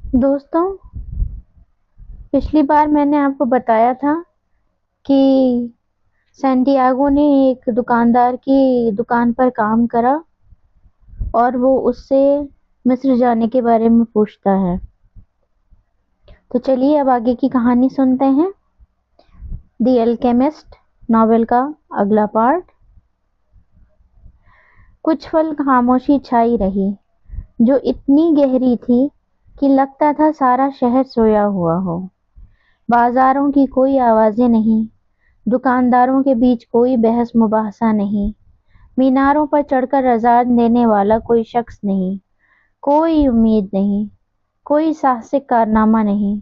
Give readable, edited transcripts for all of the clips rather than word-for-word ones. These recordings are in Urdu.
دوستوں، پچھلی بار میں نے آپ کو بتایا تھا کہ سینٹیاگو نے ایک دکاندار کی دکان پر کام کرا اور وہ اس سے مصر جانے کے بارے میں پوچھتا ہے۔ تو چلیے اب آگے کی کہانی سنتے ہیں۔ دی الکیمسٹ ناول کا اگلا پارٹ۔ کچھ پل خاموشی چھائی رہی، جو اتنی گہری تھی کہ لگتا تھا سارا شہر سویا ہوا ہو۔ بازاروں کی کوئی آوازیں نہیں، دکانداروں کے بیچ کوئی بحث مباحثہ نہیں، میناروں پر چڑھ کر اذان دینے والا کوئی شخص نہیں، کوئی امید نہیں، کوئی ساہسک کارنامہ نہیں،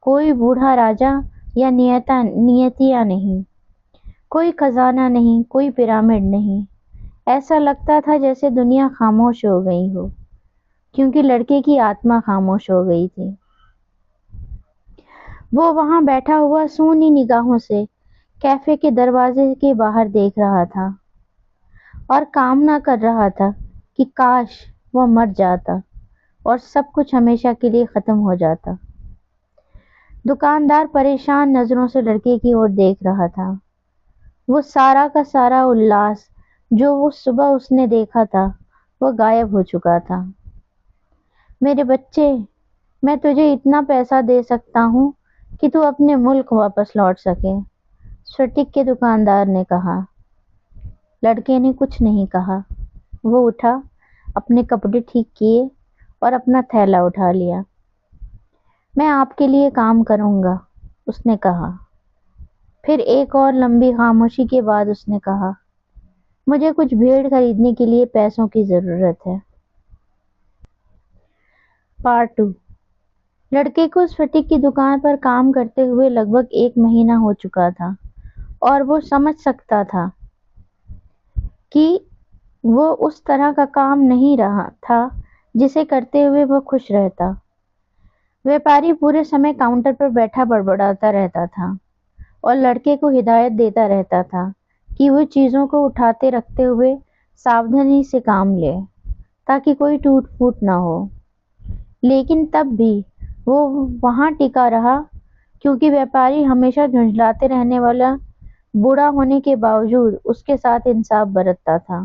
کوئی بوڑھا راجا یا نیتیاں نہیں، کوئی خزانہ نہیں، کوئی پیرامڈ نہیں۔ ایسا لگتا تھا جیسے دنیا خاموش ہو گئی ہو، کیونکہ لڑکے کی آتما خاموش ہو گئی تھی۔ وہ وہاں بیٹھا ہوا سونی نگاہوں سے کیفے کے دروازے کے باہر دیکھ رہا تھا اور کامنا کر رہا تھا کہ کاش وہ مر جاتا اور سب کچھ ہمیشہ کے لیے ختم ہو جاتا۔ دکاندار پریشان نظروں سے لڑکے کی اور دیکھ رہا تھا۔ وہ سارا کا سارا الاس جو وہ صبح اس نے دیکھا تھا وہ غائب ہو چکا تھا۔ میرے بچے، میں تجھے اتنا پیسہ دے سکتا ہوں کہ تو اپنے ملک واپس لوٹ سکے، سٹک کے دکاندار نے کہا۔ لڑکے نے کچھ نہیں کہا۔ وہ اٹھا، اپنے کپڑے ٹھیک کیے اور اپنا تھیلا اٹھا لیا۔ میں آپ کے لیے کام کروں گا، اس نے کہا۔ پھر ایک اور لمبی خاموشی کے بعد اس نے کہا، مجھے کچھ بھیڑ خریدنے کے لیے پیسوں کی ضرورت ہے۔ پارٹ 2۔ لڑکے کو سٹک کی دکان پر کام کرتے ہوئے لگ بھگ 1 مہینہ ہو چکا تھا اور وہ سمجھ سکتا تھا کہ وہ اس طرح کا کام نہیں رہا تھا جسے کرتے ہوئے وہ خوش رہتا۔ ویپاری پورے سمے کاؤنٹر پر بیٹھا بڑبڑاتا رہتا تھا اور لڑکے کو ہدایت دیتا رہتا تھا کہ وہ چیزوں کو اٹھاتے رکھتے ہوئے ساودھانی سے کام لے تاکہ کوئی ٹوٹ پھوٹ نہ ہو۔ لیکن تب بھی وہ وہاں ٹکا رہا، کیونکہ ویپاری ہمیشہ جھنجھلاتے رہنے والا بوڑھا ہونے کے باوجود اس کے ساتھ انصاف برتتا تھا۔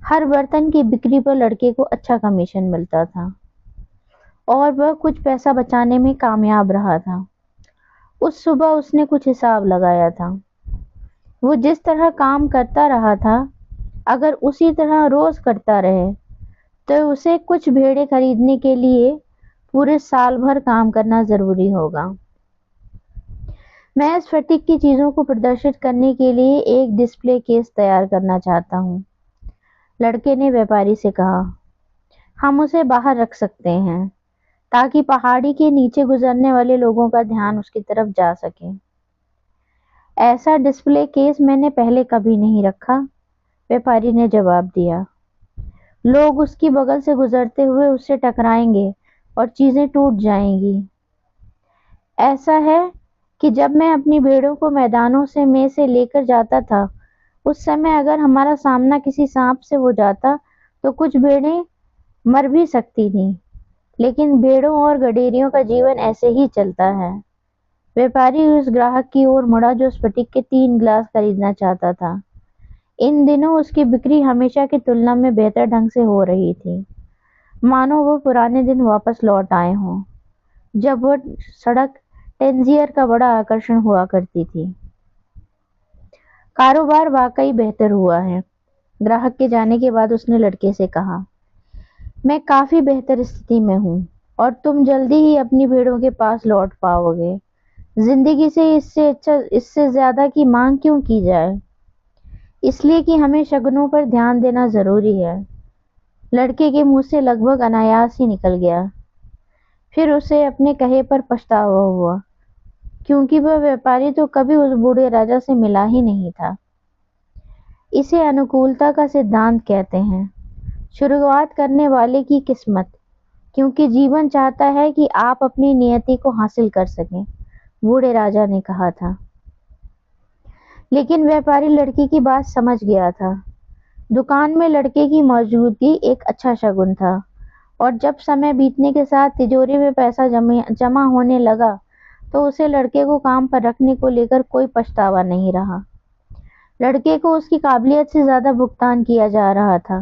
ہر برتن کی بکری پر لڑکے کو اچھا کمیشن ملتا تھا اور وہ کچھ پیسہ بچانے میں کامیاب رہا تھا۔ اس صبح اس نے کچھ حساب لگایا تھا۔ وہ جس طرح کام کرتا رہا تھا، اگر اسی طرح روز کرتا رہے تو اسے کچھ بھیڑیں خریدنے کے لیے پورے سال بھر کام کرنا ضروری ہوگا۔ میں اس فٹک کی چیزوں کو پردرشت کرنے کے لیے ایک ڈسپلے کیس تیار کرنا چاہتا ہوں، لڑکے نے ویپاری سے کہا۔ ہم اسے باہر رکھ سکتے ہیں تاکہ پہاڑی کے نیچے گزرنے والے لوگوں کا دھیان اس کی طرف جا سکے۔ ایسا ڈسپلے کیس میں نے پہلے کبھی نہیں رکھا، ویپاری نے جواب دیا۔ لوگ اس کی بغل سے گزرتے ہوئے اس سے ٹکرائیں گے اور چیزیں ٹوٹ جائیں گی۔ ایسا ہے کہ جب میں اپنی بھیڑوں کو میدانوں میں سے لے کر جاتا تھا، اس سمے اگر ہمارا سامنا کسی سانپ سے ہو جاتا تو کچھ بھیڑیں مر بھی سکتی تھیں، لیکن بھیڑوں اور گڈیریوں کا جیون ایسے ہی چلتا ہے۔ ویپاری اس گراہک کی اور مڑا جو سپٹک کے 3 گلاس خریدنا چاہتا تھا۔ ان دنوں اس کی بکری ہمیشہ کی تلنا میں بہتر ڈھنگ سے ہو رہی تھی، مانو وہ پرانے دن واپس لوٹ آئے ہوں جب وہ سڑک ٹینزیر کا بڑا آکرشن ہوا کرتی تھی۔ کاروبار واقعی بہتر ہوا ہے، گراہک کے جانے کے بعد اس نے لڑکے سے کہا۔ میں کافی بہتر استھتی میں ہوں اور تم جلدی ہی اپنی بھیڑوں کے پاس لوٹ پاؤ گے۔ زندگی سے اس سے زیادہ کی مانگ کیوں کی جائے؟ اس لیے کہ ہمیں شگنوں پر دھیان دینا ضروری ہے۔ لڑکے کے منہ سے لگ بھگ انایاس ہی نکل گیا۔ پھر اسے اپنے کہے پر پچھتاوا ہوا، کیونکہ وہ ویپاری تو کبھی اس بوڑھے راجا سے ملا ہی نہیں تھا۔ اسے انوکولتا کا سدھانت کہتے ہیں، شروعات کرنے والے کی قسمت، کیونکہ جیون چاہتا ہے کہ آپ اپنی نیتی کو حاصل کر سکیں، بوڑھے راجا نے کہا تھا۔ لیکن ویپاری لڑکی کی بات سمجھ گیا تھا۔ دکان میں لڑکے کی موجودگی ایک اچھا شگن تھا اور جب سمے بیتنے کے ساتھ تجوری میں پیسہ جمع ہونے لگا تو اسے لڑکے کو کام پر رکھنے کو لے کر کوئی پچھتاوا نہیں رہا۔ لڑکے کو اس کی قابلیت سے زیادہ بھگتان کیا جا رہا تھا،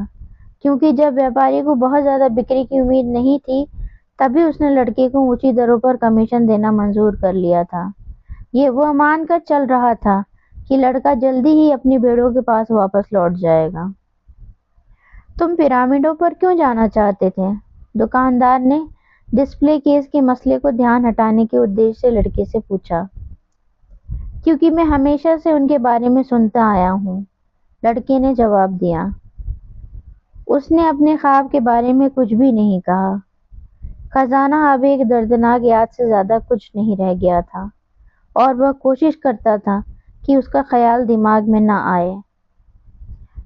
کیونکہ جب ویپاری کو بہت زیادہ بکری کی امید نہیں تھی تبھی اس نے لڑکے کو اونچی دروں پر کمیشن دینا منظور کر لیا تھا۔ یہ وہ مان کر چل رہا تھا کہ لڑکا جلدی ہی اپنی بھیڑوں کے پاس واپس لوٹ جائے گا۔ تم پیرامڈوں پر کیوں جانا چاہتے تھے؟ دکاندار نے ڈسپلے کیس کے مسئلے کو دھیان ہٹانے کے ادیش سے لڑکے سے پوچھا۔ کیونکہ میں ہمیشہ سے ان کے بارے میں سنتا آیا ہوں، لڑکے نے جواب دیا۔ اس نے اپنے خواب کے بارے میں کچھ بھی نہیں کہا۔ خزانہ اب ایک دردناک یاد سے زیادہ کچھ نہیں رہ گیا تھا، اور وہ کوشش کرتا تھا کہ اس کا خیال دماغ میں نہ آئے۔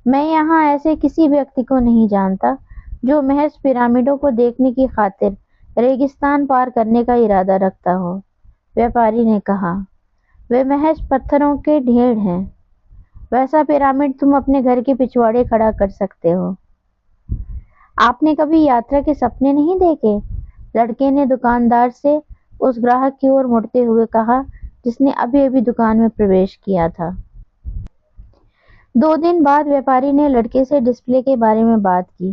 میں یہاں ایسے کسی ویکتی کو نہیں جانتا جو محض پیرامڈوں کو دیکھنے کی خاطر ریگستان پار کرنے کا ارادہ رکھتا ہو، ویپاری نے کہا۔ وہ محض پتھروں کے ڈھیر ہیں۔ ویسا پیرامڈ تم اپنے گھر کے پچھواڑے کھڑا کر سکتے ہو۔ آپ نے کبھی یاترا کے سپنے نہیں دیکھے؟ لڑکے نے دکاندار سے اس گراہک کی اور مڑتے ہوئے کہا جس نے ابھی ابھی دکان میں پرویش کیا تھا۔ 2 دن بعد ویپاری نے لڑکے سے ڈسپلے کے بارے میں بات کی۔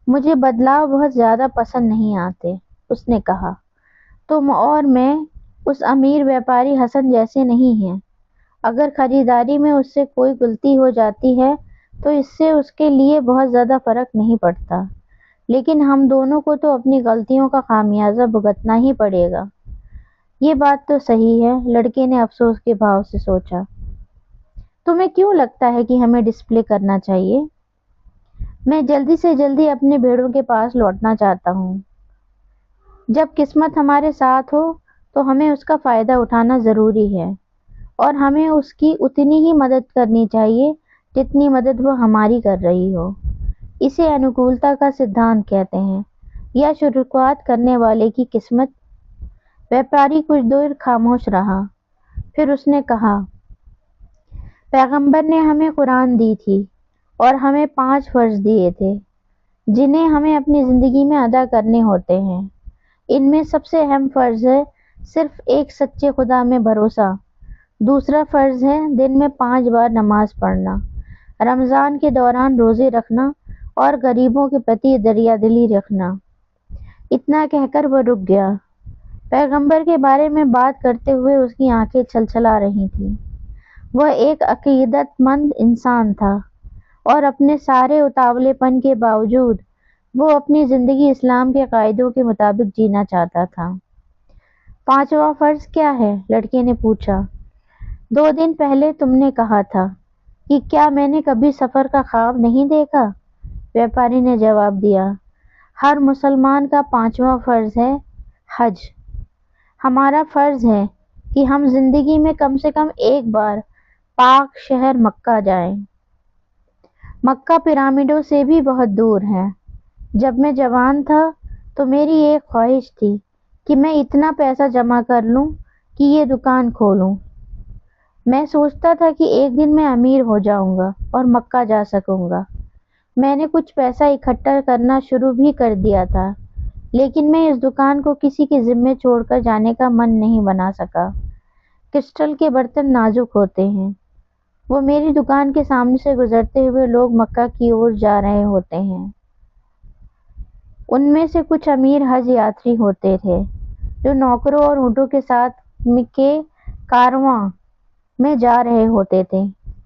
مجھے بدلاؤ بہت زیادہ پسند نہیں آتے، اس نے کہا۔ تم اور میں اس امیر ویپاری حسن جیسے نہیں ہیں۔ اگر خریداری میں اس سے کوئی غلطی ہو جاتی ہے تو اس سے اس کے لیے بہت زیادہ فرق نہیں پڑتا، لیکن ہم دونوں کو تو اپنی غلطیوں کا خمیازہ بھگتنا ہی پڑے گا۔ یہ بات تو صحیح ہے، لڑکے نے افسوس کے بھاؤ سے سوچا۔ تمہیں کیوں لگتا ہے کہ ہمیں ڈسپلے کرنا چاہیے؟ میں جلدی سے جلدی اپنے بھیڑوں کے پاس لوٹنا چاہتا ہوں۔ جب قسمت ہمارے ساتھ ہو تو ہمیں اس کا فائدہ اٹھانا ضروری ہے، اور ہمیں اس کی اتنی ہی مدد کرنی چاہیے جتنی مدد وہ ہماری کر رہی ہو۔ اسے انوکولتا کا سدھانت کہتے ہیں، یا شروعات کرنے والے کی قسمت۔ ویپاری کچھ دیر خاموش رہا، پھر اس نے کہا، پیغمبر نے ہمیں قرآن دی تھی اور ہمیں 5 فرض دیے تھے جنہیں ہمیں اپنی زندگی میں ادا کرنے ہوتے ہیں۔ ان میں سب سے اہم فرض ہے صرف ایک سچے خدا میں بھروسہ۔ دوسرا فرض ہے دن میں 5 بار نماز پڑھنا، رمضان کے دوران روزے رکھنا اور غریبوں کے پرتی دریا دلی رکھنا۔ اتنا کہہ کر وہ رک گیا۔ پیغمبر کے بارے میں بات کرتے ہوئے اس کی آنکھیں چھلچلا رہی تھیں۔ وہ ایک عقیدت مند انسان تھا، اور اپنے سارے اتاولے پن کے باوجود وہ اپنی زندگی اسلام کے قاعدوں کے مطابق جینا چاہتا تھا۔ 5واں فرض کیا ہے؟ لڑکے نے پوچھا۔ 2 دن پہلے تم نے کہا تھا کہ کیا میں نے کبھی سفر کا خواب نہیں دیکھا؟ ویپاری نے جواب دیا۔ ہر مسلمان کا 5واں فرض ہے حج۔ ہمارا فرض ہے کہ ہم زندگی میں کم سے کم ایک بار پاک شہر مکہ جائیں۔ مکہ پیرامڈوں سے بھی بہت دور ہے۔ جب میں جوان تھا تو میری ایک خواہش تھی کہ میں اتنا پیسہ جمع کر لوں کہ یہ دکان کھولوں۔ میں سوچتا تھا کہ ایک دن میں امیر ہو جاؤں گا اور مکہ جا سکوں گا۔ میں نے کچھ پیسہ اکٹھا کرنا شروع بھی کر دیا تھا، لیکن میں اس دکان کو کسی کے ذمے چھوڑ کر جانے کا من نہیں بنا سکا۔ کرسٹل کے برتن نازک ہوتے ہیں۔ وہ میری دکان کے سامنے سے گزرتے ہوئے لوگ مکہ کی اور جا رہے ہوتے ہیں۔ ان میں سے کچھ امیر حج یاتری ہوتے تھے جو نوکروں اور اونٹوں کے ساتھ کے کارواں میں جا رہے ہوتے تھے،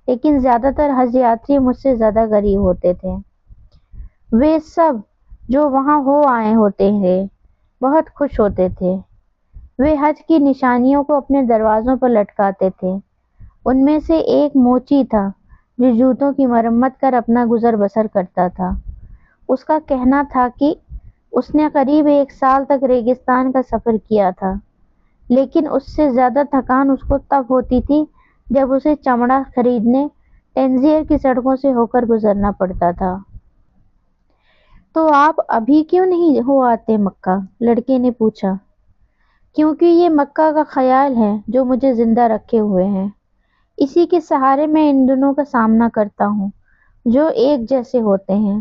لیکن زیادہ تر حج یاتری مجھ سے زیادہ غریب ہوتے تھے۔ وہ سب جو وہاں ہو آئے ہوتے تھے بہت خوش ہوتے تھے۔ وہ حج کی نشانیوں کو اپنے دروازوں پر لٹکاتے تھے۔ ان میں سے ایک موچی تھا جو جوتوں کی مرمت کر اپنا گزر بسر کرتا تھا۔ اس کا کہنا تھا کہ اس نے قریب 1 سال تک ریگستان کا سفر کیا تھا، لیکن اس سے زیادہ تھکان اس کو تب ہوتی تھی جب اسے چمڑا خریدنے ٹینزیر کی سڑکوں سے ہو کر گزرنا پڑتا تھا۔ تو آپ ابھی کیوں نہیں ہو آتے مکہ؟ لڑکے نے پوچھا۔ کیونکہ یہ مکہ کا خیال ہے جو مجھے زندہ رکھے ہوئے ہے۔ اسی کے سہارے میں ان دنوں کا سامنا کرتا ہوں جو ایک جیسے ہوتے ہیں۔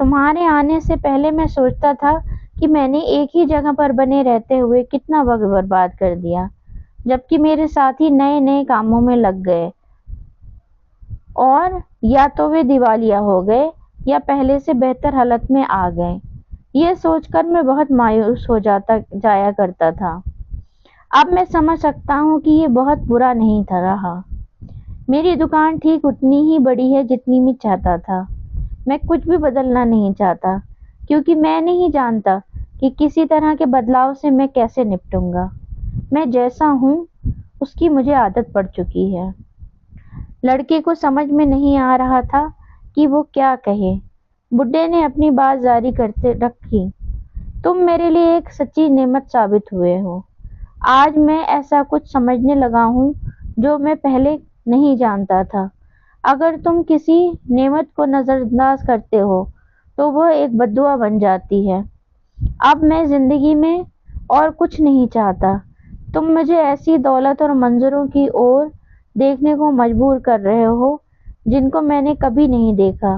تمہارے آنے سے پہلے میں سوچتا تھا کہ میں نے ایک ہی جگہ پر بنے رہتے ہوئے کتنا وقت برباد کر دیا، جبکہ میرے ساتھی نئے نئے کاموں میں لگ گئے اور یا تو وہ دیوالیہ ہو گئے یا پہلے سے بہتر حالت میں آ گئے۔ یہ سوچ کر میں بہت مایوس ہو جایا کرتا تھا۔ اب میں سمجھ سکتا ہوں کہ یہ بہت برا نہیں تھا رہا۔ میری دکان ٹھیک اتنی ہی بڑی ہے جتنی میں چاہتا تھا۔ میں کچھ بھی بدلنا نہیں چاہتا، کیونکہ میں نہیں جانتا کہ کسی طرح کے بدلاؤ سے میں کیسے نپٹوں گا۔ میں جیسا ہوں اس کی مجھے عادت پڑ چکی ہے۔ لڑکے کو سمجھ میں نہیں آ رہا تھا کہ وہ کیا کہے۔ بڈھے نے اپنی بات جاری کرتے رکھی، تم میرے لیے ایک سچی نعمت ثابت ہوئے ہو۔ آج میں ایسا کچھ سمجھنے لگا ہوں جو میں پہلے نہیں جانتا تھا۔ اگر تم کسی نعمت کو نظر انداز کرتے ہو تو وہ ایک بددعا بن جاتی ہے۔ اب میں زندگی میں اور کچھ نہیں چاہتا۔ تم مجھے ایسی دولت اور منظروں کی اور دیکھنے کو مجبور کر رہے ہو جن کو میں نے کبھی نہیں دیکھا۔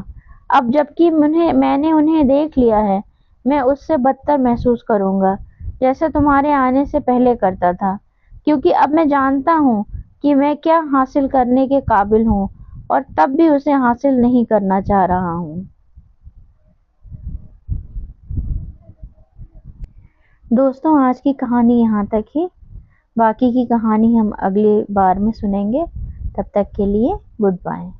اب جبکہ میں نے انہیں دیکھ لیا ہے، میں اس سے بدتر محسوس کروں گا جیسے تمہارے آنے سے پہلے کرتا تھا، کیونکہ اب میں جانتا ہوں کہ میں کیا حاصل کرنے کے قابل ہوں اور تب بھی اسے حاصل نہیں کرنا چاہ رہا ہوں۔ دوستوں، آج کی کہانی یہاں تک ہی۔ باقی کی کہانی ہم اگلی بار میں سنیں گے۔ تب تک کے لیے گڈ بائے۔